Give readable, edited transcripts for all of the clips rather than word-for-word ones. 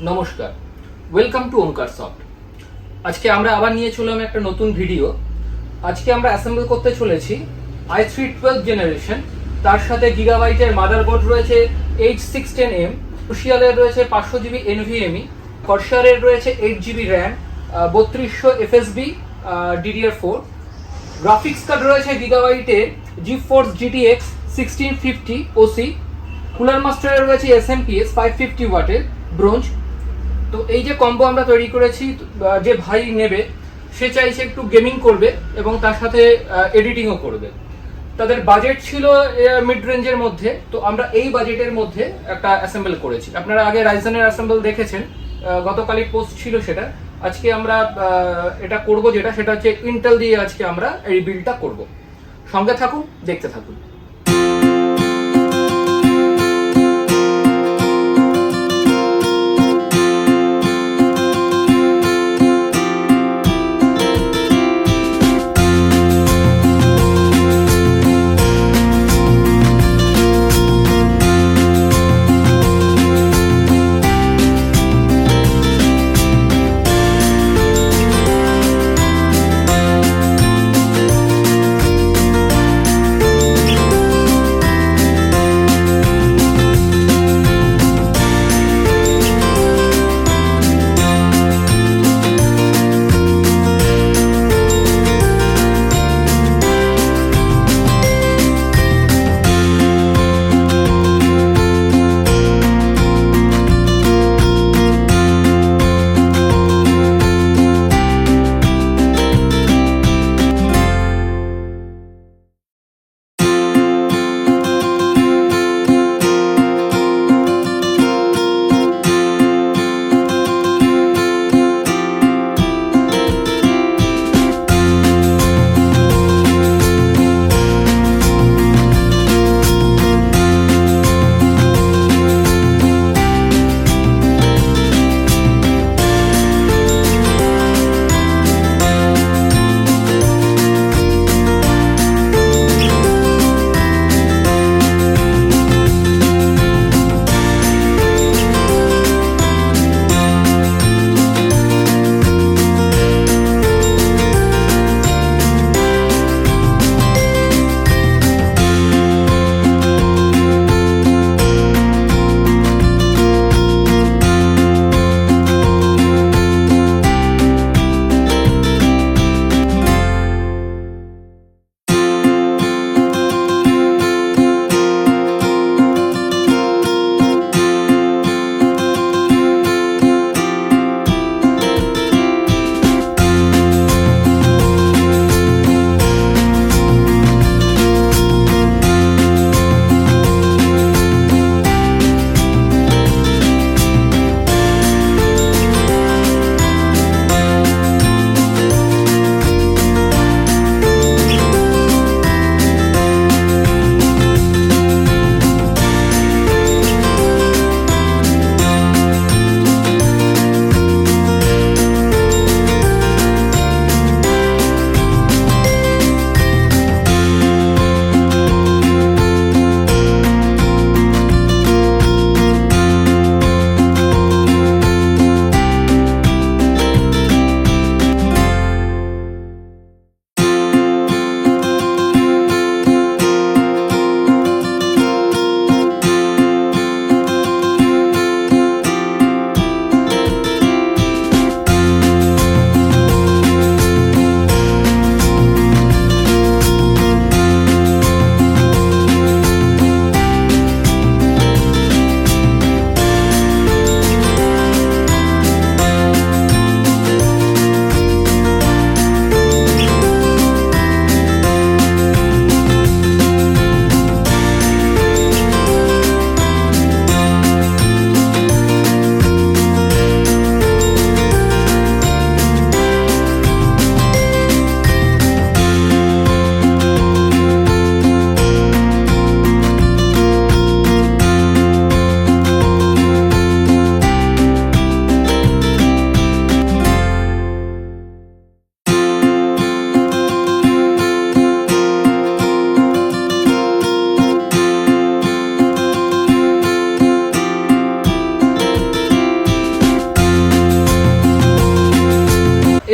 নমস্কার, welcome to Omkar soft. আজকে আমরা আবার নিয়ে চললাম একটা নতুন ভিডিও। আজকে আমরা অ্যাসেম্বল করতে চলেছি i3 12th জেনারেশন, তার সাথে গিগাবাইটের মাদারবোর্ড রয়েছে H610M, ক্রুশিয়ালের রয়েছে 500 জিবি NVMe, কর্সারের রয়েছে 8 GB RAM, 3200 FSB DDR4, graphics card রয়েছে গিগাবাইটের GeForce GTX 1650 OC, কুলার মাস্টারের রয়েছে SMPS 550 ওয়াটের ব্রোঞ্জ। তো এই যে কম্বো আমরা তৈরি করেছি, যে ভাই নেবে সে চাইছে একটু গেমিং করবে এবং তার সাথে এডিটিংও করবে। তাদের বাজেট ছিল মিড রেঞ্জের মধ্যে, তো আমরা এই বাজেটের মধ্যে একটা অ্যাসেম্বল করেছি। আপনারা আগে রাইজেনের অ্যাসেম্বল দেখেছেন, গতকালই পোস্ট ছিল সেটা। আজকে আমরা এটা করব, সেটা হচ্ছে ইন্টেল দিয়ে আজকে আমরা এই বিল্ডটা করব। সঙ্গে থাকুন, দেখতে থাকুন।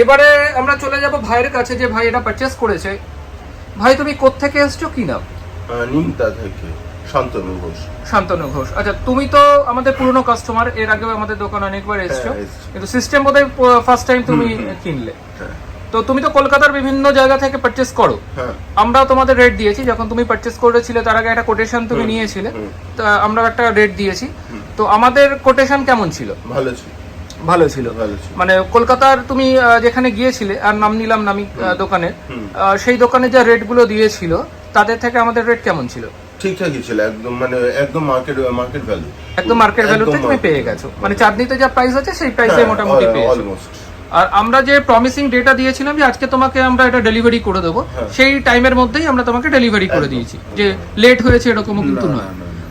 এবারে আমরা চলে যাব ভাইয়ের কাছে, যে ভাই এটা পারচেস করেছে। ভাই তুমি কোত্থেকে এসছো, কি নাম? নিমতা থেকে শান্তনু ঘোষ। শান্তনু ঘোষ, আচ্ছা। তুমি তো আমাদের পুরনো কাস্টমার, এর আগেও আমাদের দোকানে অনেকবার এসছো, কিন্তু সিস্টেম বোধহয় ফার্স্ট টাইম তুমি কিনলে। তো তুমি তো কলকাতার বিভিন্ন জায়গা থেকে পারচেস করো, আমরাও তোমাদের রেট দিয়েছি। যখন তুমি পারচেস করেছিলে তার আগে একটা কোটেশন তুমি নিয়েছিলে, তা আমরা একটা রেট দিয়েছি। তো আমাদের কোটেশন কেমন ছিল? ভালো ছিল। ভালো ছিল, মানে কলকাতার তুমি যেখানে গিয়েছিলে, আর নাম নিলাম নামি দোকানের, সেই দোকানে যা রেট গুলো দিয়েছিল তাদের থেকে আমাদের রেট কেমন ছিল? ঠিকঠাকই ছিল, একদম মানে একদম মার্কেট ভ্যালু, একদম মার্কেট ভ্যালুতে তুমি পেয়ে গেছো, মানে চাঁদনিতে যা প্রাইস আছে সেই প্রাইসে মোটামুটি পেয়েছো। আর আমরা যে প্রমিসিং ডেটা দিয়েছিলাম যে আজকে তোমাকে আমরা এটা ডেলিভারি করে দেবো, সেই টাইমের মধ্যেই আমরা তোমাকে ডেলিভারি করে দিয়েছি, যে লেট হয়েছে এরকমও কিন্তু নয়।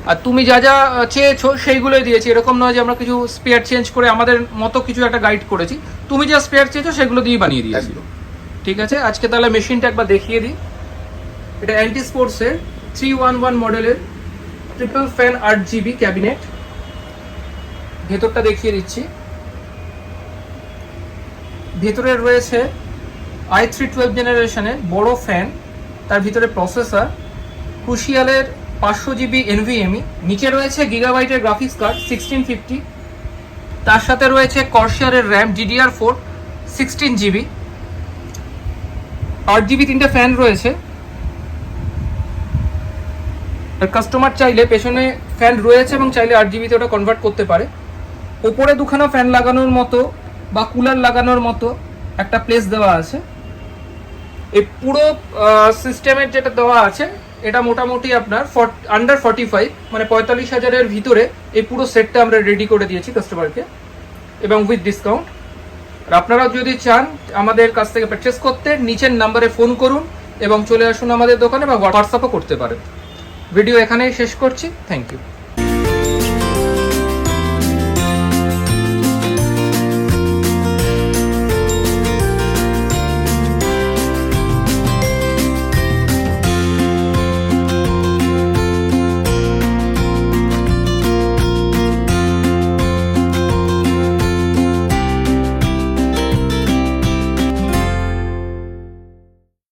আর তুমি যা যা চেয়েছো সেইগুলোই দিয়েছি, এরকম নয় যে আমরা কিছু স্পেয়ার চেঞ্জ করে আমাদের মতো কিছু একটা গাইড করেছি। তুমি যা স্পেয়ার চেয়েছো সেগুলো দিয়ে বানিয়ে দিয়েছি। ঠিক আছে, আজকে তাহলে মেশিনটা একবার দেখিয়ে দিই। এটা অ্যান্টি স্পোর্টসের 311 মডেলের ট্রিপল ফ্যান 8GB ক্যাবিনেট। ভেতরটা দেখিয়ে দিচ্ছি। ভেতরে রয়েছে i3 জেনারেশনের বড় ফ্যান, তার ভিতরে প্রসেসর ক্রুশিয়ালের 500GB NVMe, নিচে রয়েছে গিগাবাইটের গ্রাফিক্স কার্ড 1650, তার সাথে রয়েছে কর্সারের র্যাম DDR4 16GB, 8GB তিনটে ফ্যান রয়েছে। আর কাস্টমার চাইলে পেছনে ফ্যান রয়েছে এবং চাইলে 8GB তে ওটা কনভার্ট করতে পারে। ওপরে দুখানা ফ্যান লাগানোর মতো বা কুলার লাগানোর মতো একটা প্লেস দেওয়া আছে। এই পুরো সিস্টেমের যেটা দেওয়া আছে এটা মোটামুটি আপনার আন্ডার 45, মানে 45,000-এর ভিতরে এই পুরো সেটটা আমরা রেডি করে দিয়েছি কাস্টমারকে, এবং উইথ ডিসকাউন্ট। আর আপনারা যদি চান আমাদের কাছ থেকে পারচেস করতে, নিচের নাম্বারে ফোন করুন এবং চলে আসুন আমাদের দোকানে, বা হোয়াটসঅ্যাপও করতে পারেন। ভিডিও এখানেই শেষ করছি, থ্যাংক ইউ।